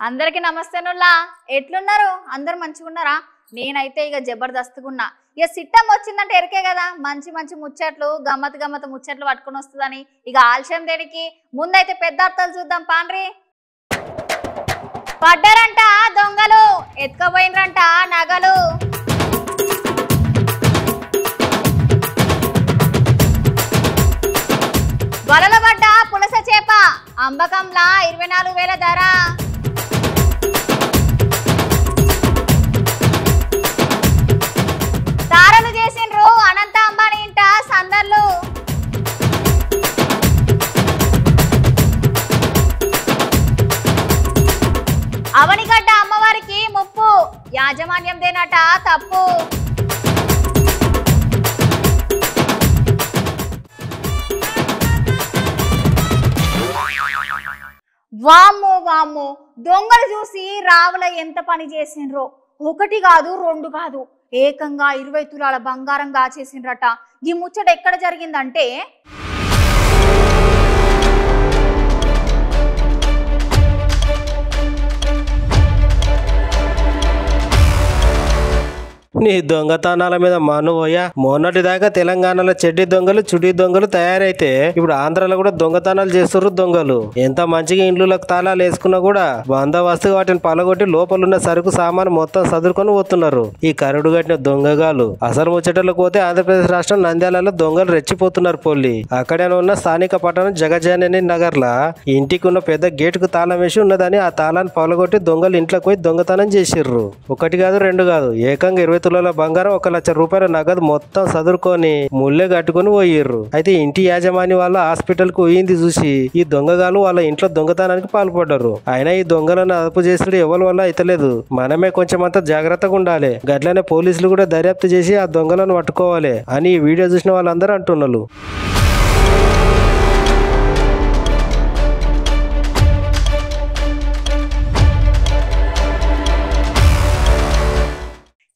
అందరికి నమస్తేనుల్లా ఎట్లున్నారు అందరు మంచిగా ఉన్నారా నేనైతే ఇక జబర్దస్త్గున్నా ఇక సిట్టం వచ్చిందంటే ఎరికే కదా మంచి మంచి ముచ్చట్లు గమ్మత్ ముచ్చట్లు పట్టుకొని వస్తుందని ఇక ఆలస్యం దేనికి ముందైతే పెద్ద అర్థాలు చూద్దాం పాండ్రి పడ్డారంట దొంగలు ఎత్తుకపోయినరంట నగలు వలల పడ్డ పులస చేప అంబకంలా 24,000 ధర తారలు చేసిండ్రు అనంత అంబానీ ఇంట సందర్లు అవనిగడ్డ అమ్మవారికి ముప్పు యాజమాన్యం దేనట తప్పు వామ్మో వామ్మో దొంగలు చూసి రావుల ఎంత పని చేసిండ్రో ఒకటి కాదు రెండు కాదు ఏకంగా 20 తులాల బంగారం దాచేసిండ్రట ఈ ముచ్చట ఎక్కడ జరిగిందంటే నీ దొంగతనాల మీద మనువయ్యా మొన్నటి దాకా తెలంగాణలో చెడ్డి దొంగలు చుడి దొంగలు తయారైతే ఇప్పుడు ఆంధ్రాలో కూడా దొంగతనాలు చేస్తున్నారు దొంగలు ఎంత మంచిగా ఇండ్లకు తాళాలు వేసుకున్నా కూడా బందోబస్తు వాటిని పలగొట్టి లోపలున్న సరుకు సామాను మొత్తం సదురుకొని పోతున్నారు ఈ కరుడు కట్టిన దొంగగాలు అసలు ముచ్చటలకు పోతే ఆంధ్రప్రదేశ్ రాష్ట్రం నంద్యాలలో దొంగలు రెచ్చిపోతున్నారు పొల్లి అక్కడే ఉన్న స్థానిక పట్టణం జగజాని నగర్ లా ఇంటికి ఉన్న పెద్ద గేట్ కు తాళం వేసి ఉన్నదని ఆ తాళాన్ని పలగొట్టి దొంగలు ఇంట్లోకి పోయి దొంగతనం చేసిర్రు ఒకటి కాదు రెండు కాదు ఏకంగా 20 తులాల బంగారం 1 లక్ష రూపాయల నగదు మొత్తం సదురుకొని ముళ్ళే కట్టుకుని పోయిర్రు అయితే ఇంటి యాజమాని వాళ్ళ హాస్పిటల్ కు పోయింది చూసి ఈ దొంగగాలు వాళ్ళ ఇంట్లో దొంగతనానికి పాల్పడ్డారు అయినా ఈ దొంగలను అదుపు చేసిన ఎవరి వల్ల అయితలేదు మనమే కొంచెం అంతా జాగ్రత్తగా ఉండాలి గట్లనే పోలీసులు కూడా దర్యాప్తు చేసి ఆ దొంగలను పట్టుకోవాలి అని ఈ వీడియో చూసిన వాళ్ళందరూ అంటున్నారు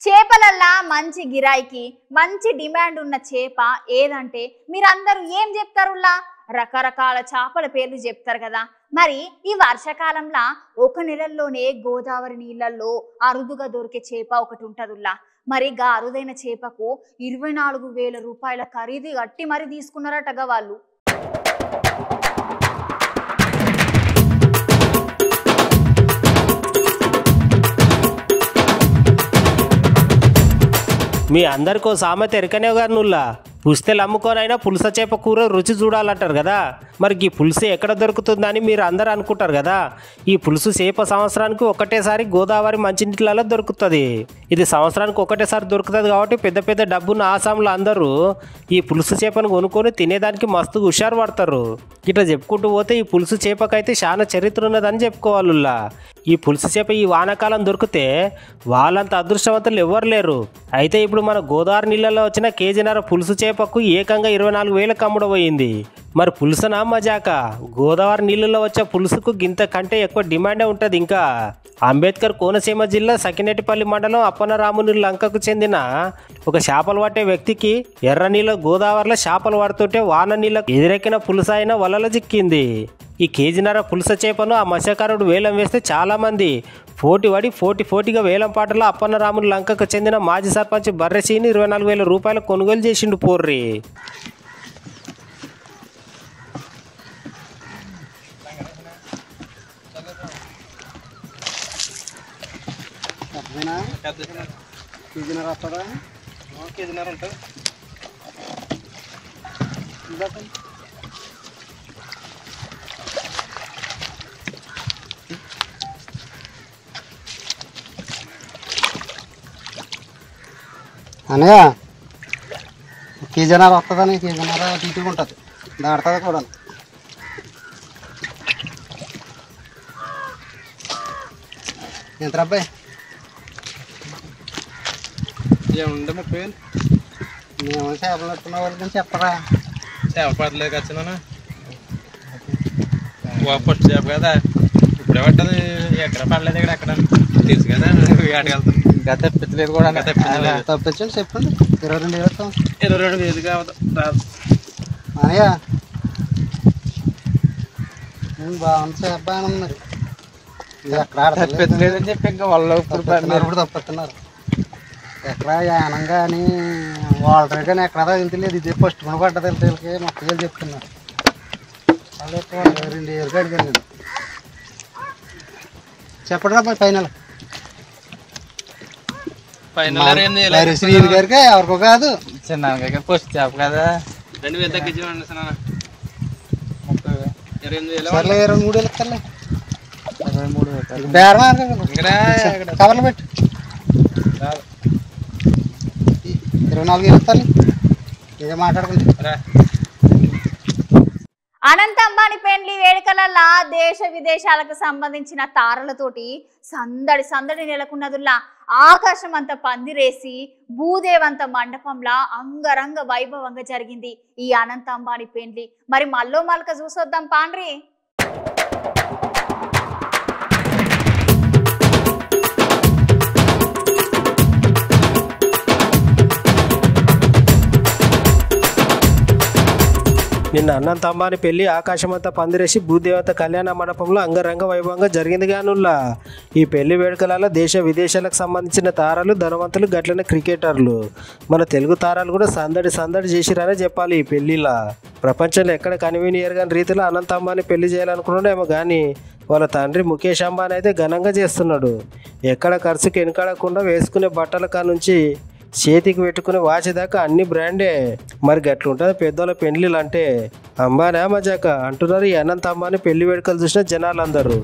చేపలల్లా మంచి గిరాయికి మంచి డిమాండ్ ఉన్న చేప ఏదంటే మీరందరూ ఏం చెప్తారులా రకరకాల చేపల పేర్లు చెప్తారు కదా మరి ఈ వర్షాకాలంలో 1 నెలల్లోనే గోదావరి నీళ్ళల్లో అరుదుగా దొరికే చేప ఒకటి ఉంటదుల్లా మరి గా అరుదైన చేపకు 24,000 రూపాయల ఖరీదు కట్టి మరి తీసుకున్నారటగా వాళ్ళు మీ అందరికో సామెత ఎరకనే గారు నుల్లా పుస్తెలు అమ్ముకోనైనా పులస చేప కూర రుచి చూడాలంటారు కదా మరి ఈ పులుసు ఎక్కడ దొరుకుతుందని మీరు అందరు అనుకుంటారు కదా ఈ పులుసు చేప సంవత్సరానికి ఒకటేసారి గోదావరి మంచినీళ్ళలో దొరుకుతుంది ఇది సంవత్సరానికి ఒకటేసారి దొరుకుతుంది కాబట్టి పెద్ద పెద్ద డబ్బున్న ఆసాంలో అందరూ ఈ పులుసు చేపను కొనుక్కొని తినేదానికి మస్తు హుషారు పడతారు ఇట్లా చెప్పుకుంటూ పోతే ఈ పులుసు చేపకైతే చాలా చరిత్ర ఉన్నదని చెప్పుకోవాలుల్లా ఈ పులుసు చేప ఈ వానాకాలం దొరికితే వాళ్ళంత అదృష్టవంతులు ఎవ్వరు లేరు అయితే ఇప్పుడు మన గోదావరి నీళ్ళలో వచ్చిన కేజీన్నర పులుసు చేపకు ఏకంగా 24,000 అమ్ముడపోయింది మరి పులుసనా మజాక గోదావరి నీళ్ళలో వచ్చే పులుసుకు గింత కంటే ఎక్కువ డిమాండే ఉంటుంది ఇంకా అంబేద్కర్ కోనసీమ జిల్లా సకినేటిపల్లి మండలం అప్పనరాముని లంకకు చెందిన ఒక చేపలు పట్టే వ్యక్తికి ఎర్ర నీళ్ళ గోదావరిలో చేపలు పడుతుంటే వాన నీళ్ళకు ఎదురెక్కిన పులుస అయిన వలలో చిక్కింది ఈ కేజీన్నర పులుస చేపను ఆ మత్స్యకారుడు వేలం వేస్తే చాలా మంది పోటీగా వేలం పాటలో అప్పన్నరాముని లంకకు చెందిన మాజీ సర్పంచ్ బర్రెసీని 24,000 రూపాయలు కొనుగోలు చేసిండు పోర్రి అనగా కేజీన్నర వస్తుందని కేజీన్నర తీపిగా ఉంటుంది దాడుతుంది కూడా ఎంత అబ్బాయి ఏముండే 30,000 మేము చేపలు పట్టుకున్న వాళ్ళకి చెప్పరా చేప పడలేదు వచ్చినా ఫస్ట్ చేప కదా ఇప్పుడే పట్టదు ఎక్కడ పడలేదు ఇక్కడ ఎక్కడ తెలుసు కదా ఏటకెళ్తాం ఇంకా తెప్పించలేదు కూడా తప్పించండి చెప్పండి 22,000 కావద్దు అనయ్య బాగుంది చేప బాగానే ఉంది మరి ఇది ఎక్కడ ఆడతలేదు. తప్పెత్తలేదని చెప్పి ఇంకా వాళ్ళు ఇప్పుడు తప్పుతున్నారు. ఎక్కడ యానంగా అని వాళ్ళ కానీ ఎక్కడ వెళ్తలేదు. ఇది ఫస్ట్ మన పడ్డది వెళ్తే మొక్కలు చెప్తున్నారు. వాళ్ళు 2 ఏళ్ళకి అడిగాను నేను. చెప్పడం అబ్బాయి ఫైనల్ శ్రీని గారికి ఎవరికో కాదు చిన్న ఫస్ట్ చెప్ప కదా 2000 తగ్గించండి సర్లే 23 వేలు ఇస్తారులే. 23 కవర్లు పెట్టు 24 వేలు ఇస్తాను. ఇదే మాట్లాడుకుంటే అనంత అంబానీ పెండ్లి వేడుకలల్లా దేశ విదేశాలకు సంబంధించిన తారలతోటి సందడి సందడి నెలకొన్నదుల్లా ఆకాశం అంత పందిరేసి భూదేవంత మండపంలా అంగరంగ వైభవంగా జరిగింది ఈ అనంత అంబానీ పెండ్లి. మరి మల్లో మల్క చూసొద్దాం పాండ్రి. నిన్న అనంత అంబానీ పెళ్లి ఆకాశమంతా పందిరేసి భూదేవత కళ్యాణ మండపంలో అంగరంగ వైభవంగా జరిగింది గానుల్లా. ఈ పెళ్లి వేడుకలలో దేశ విదేశాలకు సంబంధించిన తారాలు, ధనవంతులు, గట్లనే క్రికెటర్లు, మన తెలుగు తారాలు కూడా సందడి సందడి చేసిరనే చెప్పాలి. ఈ పెళ్లిలా ప్రపంచంలో ఎక్కడ కన్వీనియర్ గాని రీతిలో అనంత అంబానీ పెళ్లి చేయాలనుకున్నాడేమో కానీ వాళ్ళ తండ్రి ముఖేష్ అంబానీ అయితే ఘనంగా చేస్తున్నాడు. ఎక్కడ ఖర్చుకి వెనకాడకుండా వేసుకునే బట్టల కానుంచి చేతికి పెట్టుకునే వాచ్ దాకా అన్ని బ్రాండే. మరి గట్లుంటుంది పెద్దోళ్ళ పెళ్లిలు అంటే. అంబానా మజాక అంటున్నారు ఈ అనంత అంబానీ పెళ్లి వేడుకలు చూసిన జనాలందరూ.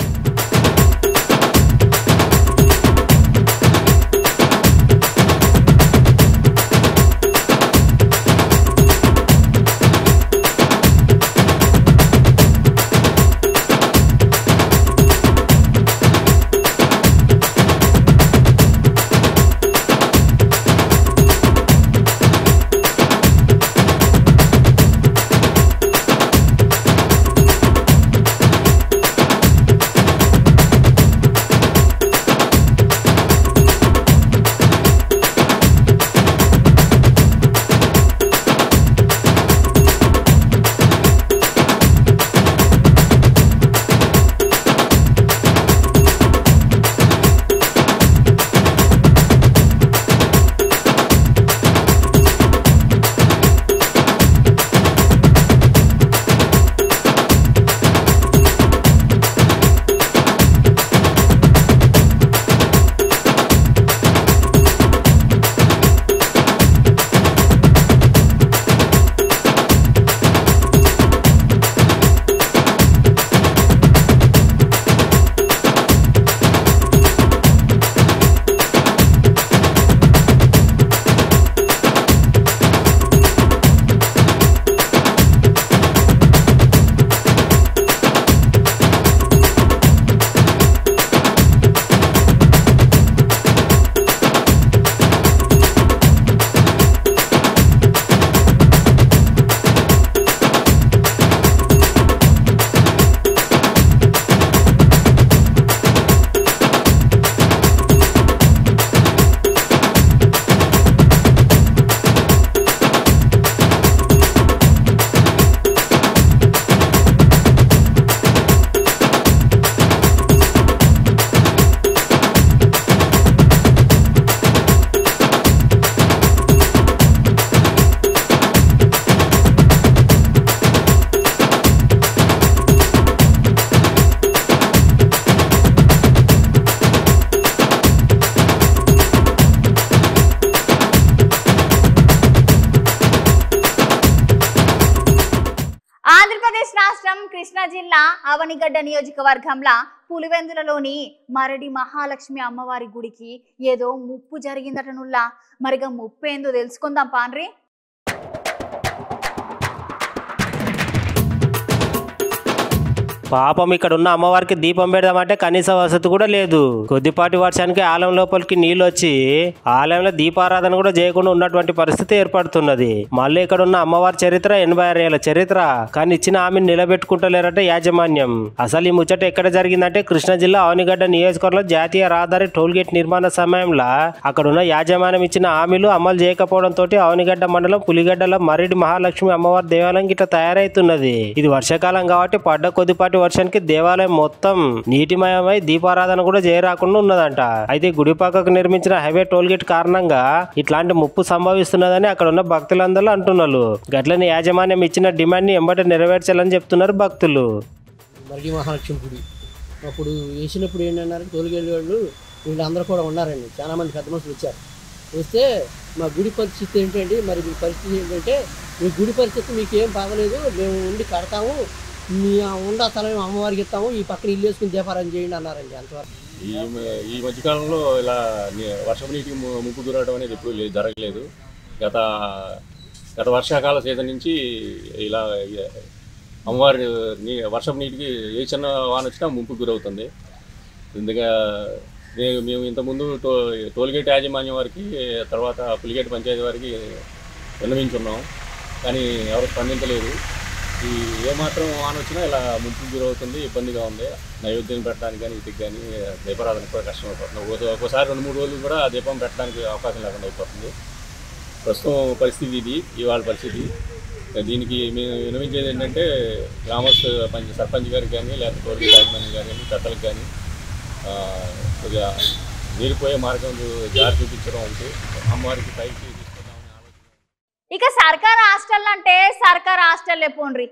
ఆంధ్రప్రదేశ్ రాష్ట్రం కృష్ణా జిల్లా అవనిగడ్డ నియోజకవర్గంలో పులివెందులలోని మరడి మహాలక్ష్మి అమ్మవారి గుడికి ఏదో ముప్పు జరిగిందటనుల్లా. మరిగా ముప్పు ఏందో తెలుసుకుందాం పాండ్రి. పాపం ఇక్కడ ఉన్న అమ్మవారికి దీపం పెడదామంటే కనీస వసతి కూడా లేదు. కొద్దిపాటి వర్షానికి ఆలయం లోపలికి నీళ్ళు వచ్చి ఆలయంలో దీపారాధన కూడా చేయకుండా ఉన్నటువంటి పరిస్థితి ఏర్పడుతున్నది. మళ్ళీ ఇక్కడ ఉన్న అమ్మవారి చరిత్ర 86 ఏళ్ల చరిత్ర. కానీ ఇచ్చిన ఆమెను నిలబెట్టుకుంటలేరట యాజమాన్యం. అసలు ఈ ముచ్చట ఎక్కడ జరిగిందంటే కృష్ణా జిల్లా అవనిగడ్డ నియోజకవర్గంలో జాతీయ రహదారి టోల్ గేట్ నిర్మాణ సమయంలో అక్కడున్న యాజమాన్యం ఇచ్చిన హామీలు అమలు చేయకపోవడంతో అవనిగడ్డ మండలం పులిగడ్డలో మరిడి మహాలక్ష్మి అమ్మవారి దేవాలయం ఇట్లా తయారైతున్నది. ఇది వర్షాకాలం కాబట్టి పడ్డ కొద్దిపాటి వర్షానికి దేవాలయం మొత్తం నీటిమయమై దీపారాధన కూడా చేయరాకుండా ఉన్నదంట. అయితే గుడి పక్కకు నిర్మించిన హైవే టోల్గేట్ కారణంగా ఇట్లాంటి ముప్పు సంభవిస్తున్నదని అక్కడ ఉన్న భక్తులందరూ అంటున్నారు. గట్లని యాజమాన్యం ఇచ్చిన డిమాండ్ ని ఎంబట నెరవేర్చాలని చెప్తున్నారు భక్తులు. మరిడి మహాలక్ష్మి గుడి అప్పుడు వేసినప్పుడు ఏంటన్నారు, టోల్గేట్ వాళ్ళు వీళ్ళందరూ కూడా ఉన్నారండి. చాలా మంది పెద్ద మనుషులు వచ్చారు. వస్తే మా గుడి పరిస్థితి ఏంటండి, మరి మీ పరిస్థితి ఏంటంటే, మీ గుడి పరిస్థితి మీకు ఏం బాగలేదు, మేము ఉండి కడతాము, మీ ఉండా స్థలం అమ్మవారికి ఇస్తాము, ఈ పక్కన ఇల్లు వేసుకుని దీపారాధన చేయండి అన్నారండి. అంతవరకు ఈ మధ్యకాలంలో ఇలా వర్షపు నీటికి ముప్పు గురవడం అనేది ఎప్పుడు జరగలేదు. గత వర్షాకాల సీజన్ నుంచి ఇలా అమ్మవారి వర్షపు నీటికి ఏ చిన్న వాన వచ్చినా ముంపుకు గురవుతుంది. ఇందుగా మేము ఇంతకుముందు టోల్గేట్ యాజమాన్యం వారికి, తర్వాత పులిగేట్ పంచాయతీ వారికి విన్నవించున్నాం, కానీ ఎవరు స్పందించలేదు. ఈ ఏమాత్రం వాన వచ్చినా ఇలా ముంపుకు గురవుతుంది, ఇబ్బందిగా ఉంది. నైవేద్యం పెట్టడానికి కానీ వీటికి కానీ దీపారాధనకు కూడా కష్టమైపోతుంది. ఒక్కోసారి 2-3 రోజులు కూడా దీపం పెట్టడానికి అవకాశం లేకుండా అయిపోతుంది. ప్రస్తుతం పరిస్థితి ఇది, ఇవాళ పరిస్థితి. దీనికి మేము విన్నవించేది ఏంటంటే, గ్రామస్తు సర్పంచ్ గారికి కానీ, లేకపోతే టోల్గేట్ యాజమాన్యం గారు కానీ, పెద్దలకు కానీ కొద్దిగా నీరిపోయే మార్గం దారి చూపించడం అంటే అమ్మవారికి పైకి తీసుకుందామని ఆలోచన. ఇక సర్కార్ హాస్టల్ అంటే సర్కార్ హాస్టల్లే పోండ్రి.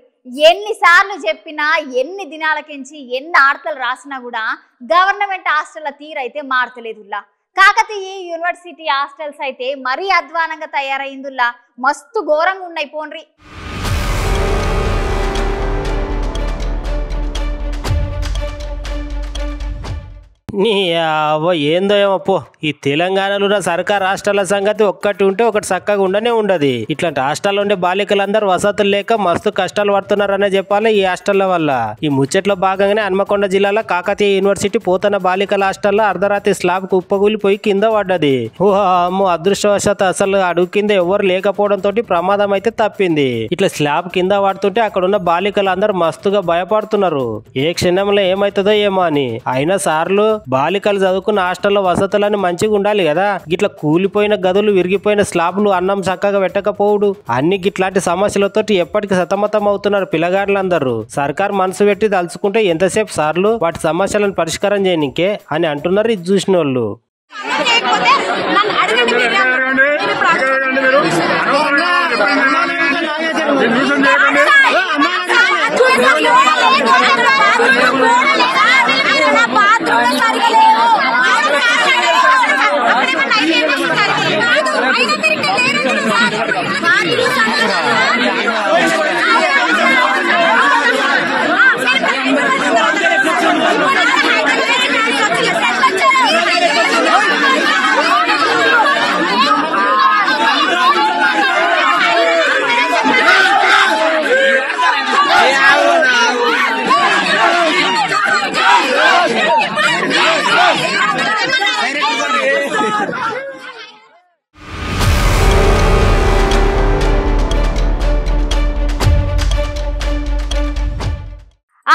ఎన్నిసార్లు చెప్పినా, ఎన్ని దినాలకించి ఎన్ని ఆర్తలు రాసినా కూడా గవర్నమెంట్ హాస్టల్ల తీరైతే మారతలేదుల్లా. కాకతీయ యూనివర్సిటీ హాస్టల్స్ అయితే మరీ అధ్వానంగా తయారైందుల్లా. మస్తు ఘోరంగా ఉన్నాయి పోండ్రి. నీ ఏందో ఏమో పో. ఈ తెలంగాణలో ఉన్న సర్కార్ హాస్టళ్ల సంగతి ఒక్కటి ఉంటే ఒకటి చక్కగా ఉండనే ఉండదు. ఇట్లాంటి హాస్టల్లో ఉండే బాలికలందరూ వసతులు లేక మస్తు కష్టాలు పడుతున్నారనే చెప్పాలి ఈ హాస్టళ్ల వల్ల. ఈ ముచ్చట్లో భాగంగానే హన్మకొండ జిల్లాలో కాకతీయ యూనివర్సిటీ పోతన బాలికల హాస్టల్లో అర్ధరాత్రి స్లాబ్ కుప్పగూలిపోయి కింద పడ్డది. అమ్మో, అదృష్టవశాత్తు అసలు అడుగు కింద ఎవరు లేకపోవడంతో ప్రమాదం అయితే తప్పింది. ఇట్లా స్లాబ్ కింద పడుతుంటే అక్కడ ఉన్న బాలికలందరూ మస్తుగా భయపడుతున్నారు, ఏ క్షణంలో ఏమైతుందో ఏమో అని. అయినా సార్లు బాలికలు చదువుకున్న హాస్టల్లో వసతులని మంచిగా ఉండాలి కదా. గిట్లా కూలిపోయిన గదులు, విరిగిపోయిన స్లాబ్లు, అన్నం చక్కగా పెట్టకపోవుడు, అన్ని గిట్లాంటి సమస్యలతో ఎప్పటికీ సతమతం అవుతున్నారు పిల్లగాళ్ళందరూ. సర్కార్ మనసు పెట్టి తలుచుకుంటే ఎంతసేపు సార్లు వాటి సమస్యలను పరిష్కారం చేయనికే అని అంటున్నారు ఇది చూసిన వాళ్ళు.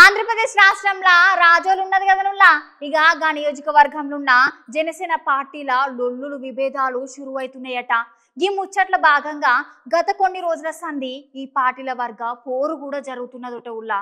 ఆంధ్రప్రదేశ్ రాష్ట్రంలో రాజోలు ఉన్నది కదా. ఇక గా నియోజకవర్గంలో ఉన్న జనసేన పార్టీల లొల్లులు, విభేదాలు షురువైతున్నాయట. ఈ ముచ్చట్ల భాగంగా గత కొన్ని రోజుల సంధి ఈ పార్టీల వర్గ పోరు కూడా జరుగుతున్నదట. ఉల్లా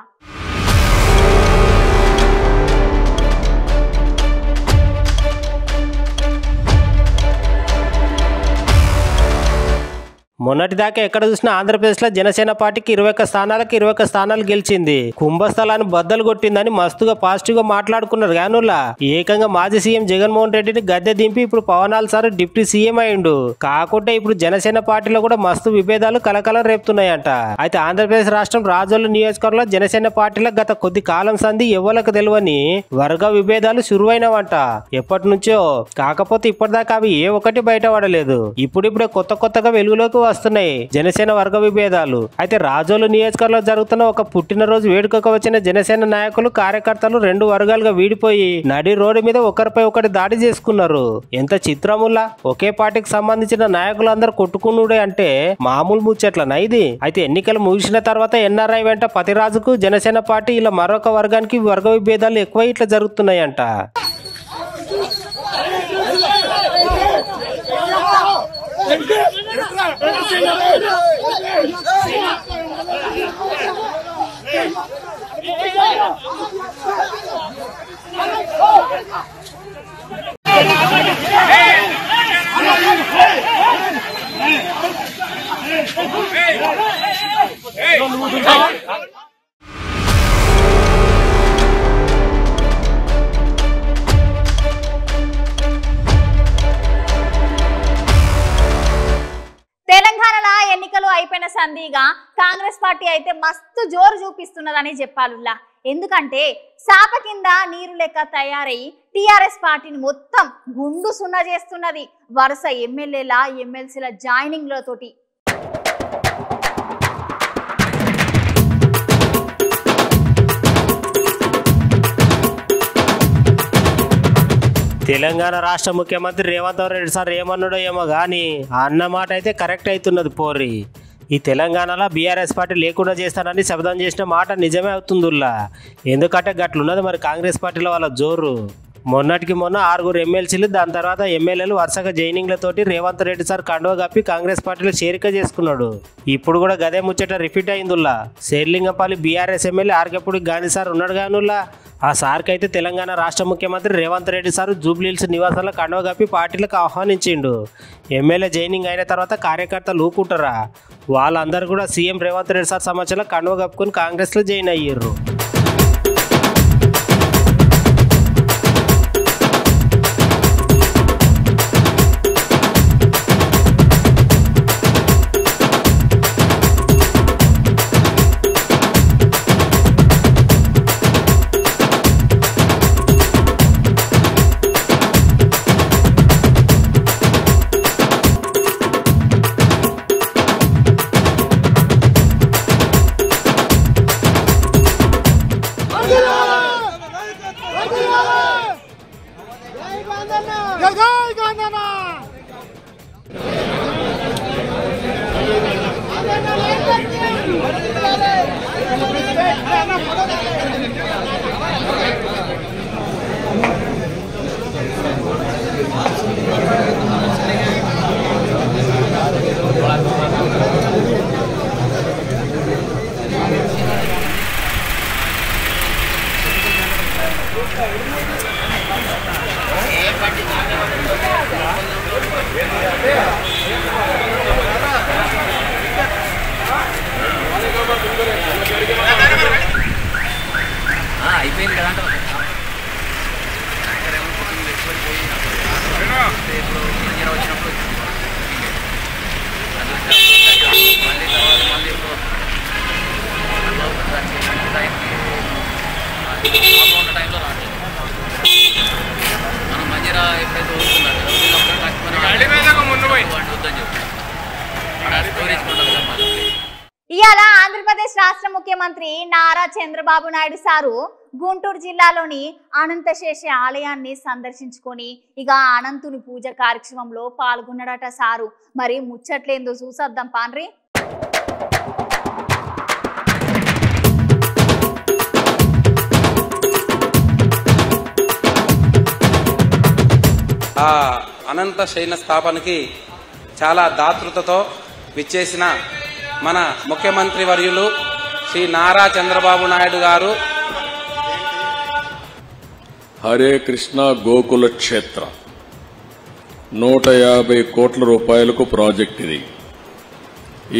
మొన్నటిదాకా ఎక్కడ చూసినా ఆంధ్రప్రదేశ్లో జనసేన పార్టీకి 21 స్థానాలకు 21 స్థానాలు గెలిచింది. కుంభస్థలాన్ని బద్దలు కొట్టిందని మస్తుగా పాజిటివ్ గా మాట్లాడుకున్నారు. గానులా ఏకంగా మాజీ సీఎం జగన్మోహన్ రెడ్డిని గద్దె దింపి ఇప్పుడు పవనాల్ సార్ డిప్యూటీ సీఎం అయిండు. కాకుంటే ఇప్పుడు జనసేన పార్టీలో కూడా మస్తు విభేదాలు కలకలం రేపుతున్నాయంట. అయితే ఆంధ్రప్రదేశ్ రాష్ట్రం రాజోలు నియోజకవర్గంలో జనసేన పార్టీలో గత కొద్ది కాలం సంధి ఎవ్వలకు తెలియని వర్గ విభేదాలు శురువైనవంట ఎప్పటి నుంచో. కాకపోతే ఇప్పటిదాకా అవి ఏ ఒక్కటి బయటపడలేదు. ఇప్పుడిప్పుడే కొత్తగా వెలుగులోకి వస్తున్నాయి జనసేన వర్గ విభేదాలు. అయితే రాజోలు నియోజకవర్గంలో జరుగుతున్న ఒక పుట్టినరోజు వేడుకకు వచ్చిన జనసేన నాయకులు, కార్యకర్తలు 2 వర్గాలుగా వీడిపోయి నడి రోడ్డు మీద ఒకరిపై ఒకటి దాడి చేసుకున్నారు. ఎంత చిత్రముల్లా, ఒకే పార్టీకి సంబంధించిన నాయకులందరూ కొట్టుకునుడే అంటే మామూలు ముచ్చట్లనా ఇది? అయితే ఎన్నికలు ముగిసిన తర్వాత ఎన్ఆర్ఐ వెంట పతిరాజుకు జనసేన పార్టీ ఇలా మరొక వర్గానికి వర్గ విభేదాలు ఎక్కువ ఇట్లా జరుగుతున్నాయంట. Hey! తెలంగాణలో ఎన్నికలు అయిపోయిన సంధిగా కాంగ్రెస్ పార్టీ అయితే మస్తు జోరు చూపిస్తున్నదని చెప్పాలుల్లా. ఎందుకంటే సాప కింద నీరు లెక్క తయారై టిఆర్ఎస్ పార్టీని మొత్తం గుండు సున్నా చేస్తున్నది వరుస ఎమ్మెల్యేల ఎమ్మెల్సీల జాయినింగ్లతోటి. తెలంగాణ రాష్ట్ర ముఖ్యమంత్రి రేవంత్ రెడ్డి సార్ ఏమన్నాడో ఏమో కానీ అన్న మాట అయితే కరెక్ట్ అవుతున్నది పోరి. ఈ తెలంగాణలో బీఆర్ఎస్ పార్టీ లేకుండా చేస్తానని శబ్దం చేసిన మాట నిజమే అవుతుందిలా. ఎందుకంటే గట్లున్నది మరి కాంగ్రెస్ పార్టీలో వాళ్ళ జోరు. మొన్నటికి మొన్న 6 ఎమ్మెల్సీలు, దాని తర్వాత ఎమ్మెల్యేలు వరుసగా జైనింగ్లతోటి రేవంత్ రెడ్డి సార్ కండువ కప్పి కాంగ్రెస్ పార్టీలో చేరిక చేసుకున్నాడు. ఇప్పుడు కూడా గదే ముచ్చట రిపీట్ అయిందిలా. Serilingampally BRS MLA Arekapudi Gandhi sir ఉన్నాడు కానుల్లా. ఆ సార్కి అయితే తెలంగాణ రాష్ట్ర ముఖ్యమంత్రి రేవంత్ రెడ్డి సార్ జూబ్లీహిల్స్ నివాసాల్లో కండువ కప్పి పార్టీలకు ఆహ్వానించిండు. ఎమ్మెల్యే జైనింగ్ అయిన తర్వాత కార్యకర్తలు ఊపుకుంటారా, వాళ్ళందరూ కూడా సీఎం రేవంత్ రెడ్డి సార్ సమక్షంలో కండువ కప్పుకొని కాంగ్రెస్లో జాయిన్ అయ్యారు. అయిపోయింది కదా వచ్చినప్పుడు ఉన్న టైంలో రావట్లేదు. మనం మంజీరా ఎప్పుడైతే వస్తున్నారు వద్దని చెప్పి స్టోరేజ్ ఉంటుంది. ఇవాళ ఆంధ్రప్రదేశ్ రాష్ట్ర ముఖ్యమంత్రి నారా చంద్రబాబు నాయుడు సారు గుంటూరు జిల్లాలోని అనంతశేష ఆలయాన్ని సందర్శించుకొని ఇక అనంతుని పూజ కార్యక్రమంలో పాల్గొన్నాడట సారు. మరి ముచ్చట్లేందో చూసొద్దాం పాన్రి. ఆ అనంత శయన స్థాపనకి చాలా దాతృతతో విచ్చేసిన మన ముఖ్యమంత్రి వర్యులు శ్రీ నారా చంద్రబాబు నాయుడు గారు హరే కృష్ణ గోకుల క్షేత్ర 150 కోట్ల రూపాయలకు ప్రాజెక్ట్ ఇది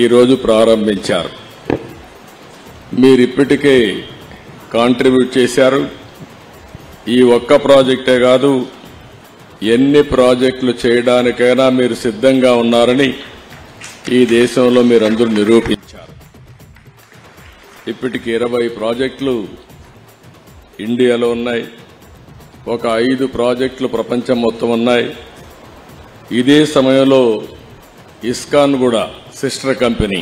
ఈరోజు ప్రారంభించారు. మీరిప్పటికే కాంట్రిబ్యూట్ చేశారు. ఈ ఒక్క ప్రాజెక్టే కాదు, ఎన్ని ప్రాజెక్టులు చేయడానికైనా మీరు సిద్ధంగా ఉన్నారని ఈ దేశంలో మీరందరూ నిరూపించారు. ఇప్పటికి 20 ప్రాజెక్టులు ఇండియాలో ఉన్నాయి. ఒక 5 ప్రాజెక్టులు ప్రపంచం మొత్తం ఉన్నాయి. ఇదే సమయంలో ఇస్కాన్ కూడా సిస్టర్ కంపెనీ,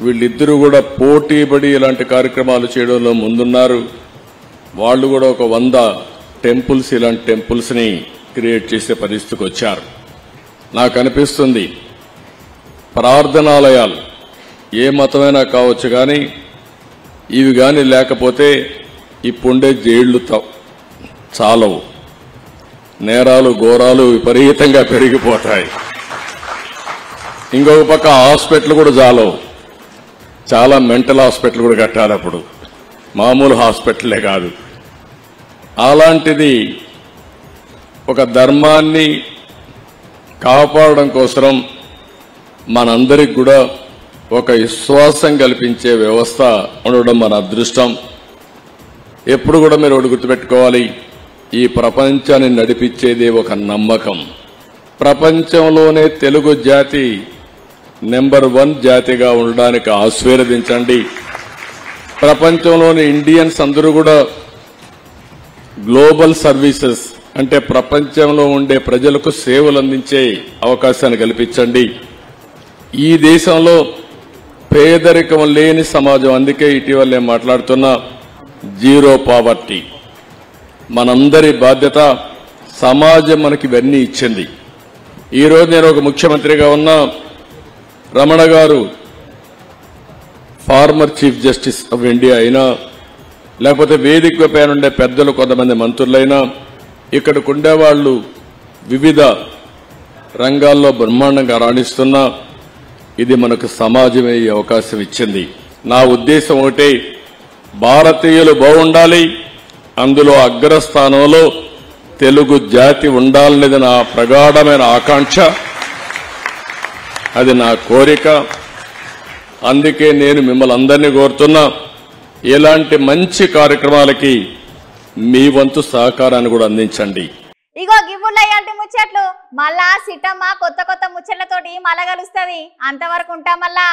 వీళ్ళిద్దరూ కూడా పోటీపడి ఇలాంటి కార్యక్రమాలు చేయడంలో ముందున్నారు. వాళ్ళు కూడా ఒక 100 టెంపుల్స్, ఇలాంటి టెంపుల్స్ని క్రియేట్ చేసే పరిస్థితికి వచ్చారు. నాకు అనిపిస్తుంది ప్రార్థనాలయాలు ఏ మతమైనా కావచ్చు, కానీ ఇవి కానీ లేకపోతే ఇప్పుండే జైళ్లు చాలవు. నేరాలు ఘోరాలు విపరీతంగా పెరిగిపోతాయి. ఇంకొక పక్క హాస్పిటల్ కూడా చాలవు. చాలా మెంటల్ హాస్పిటల్ కూడా కట్టాలి, అప్పుడు మామూలు హాస్పిటలే కాదు. అలాంటిది ఒక ధర్మాన్ని కాపాడడం కోసం మనందరికి కూడా ఒక విశ్వాసం కల్పించే వ్యవస్థ ఉండడం మన అదృష్టం. ఎప్పుడు కూడా మీరు ఒకటి గుర్తుపెట్టుకోవాలి, ఈ ప్రపంచాన్ని నడిపించేది ఒక నమ్మకం. ప్రపంచంలోనే తెలుగు జాతి నెంబర్ 1 జాతిగా ఉండడానికి ఆశీర్వదించండి. ప్రపంచంలోని ఇండియన్స్ అందరూ కూడా గ్లోబల్ సర్వీసెస్ అంటే ప్రపంచంలో ఉండే ప్రజలకు సేవలు అందించే అవకాశాన్ని కల్పించండి. ఈ దేశంలో పేదరికం లేని సమాజం, అందుకే ఇటీవల నేను మాట్లాడుతున్నా జీరో పావర్టీ. మనందరి బాధ్యత. సమాజం మనకి ఇవన్నీ ఇచ్చింది. ఈరోజు నేను ఒక ముఖ్యమంత్రిగా ఉన్నా, రమణ గారు former chief justice of India అయినా, లేకపోతే వేదిక పైన ఉండే పెద్దలు కొంతమంది మంత్రులైనా, ఇక్కడికి ఉండేవాళ్లు వివిధ రంగాల్లో బ్రహ్మాండంగా రాణిస్తున్నా, ఇది మనకు సమాజమే ఈ అవకాశం ఇచ్చింది. నా ఉద్దేశం ఒకటే, భారతీయులు బాగుండాలి, అందులో అగ్రస్థానంలో తెలుగు జాతి ఉండాలనేది నా ప్రగాఢమైన ఆకాంక్ష, అది నా కోరిక. అందుకే నేను మిమ్మల్ని అందరినీ కోరుతున్నా, ఇలాంటి మంచి కార్యక్రమాలకి మీ వంతు సహకారాన్ని కూడా అందించండి. ఇగో గివ్వుళ్ళయ్యాల్టి ముచ్చట్లు. మళ్ళా సిట్టమ్మ కొత్త కొత్త ముచ్చట్లతోటి మళ్ళా కలుస్తుంది. అంతవరకు ఉంటాం మళ్ళా.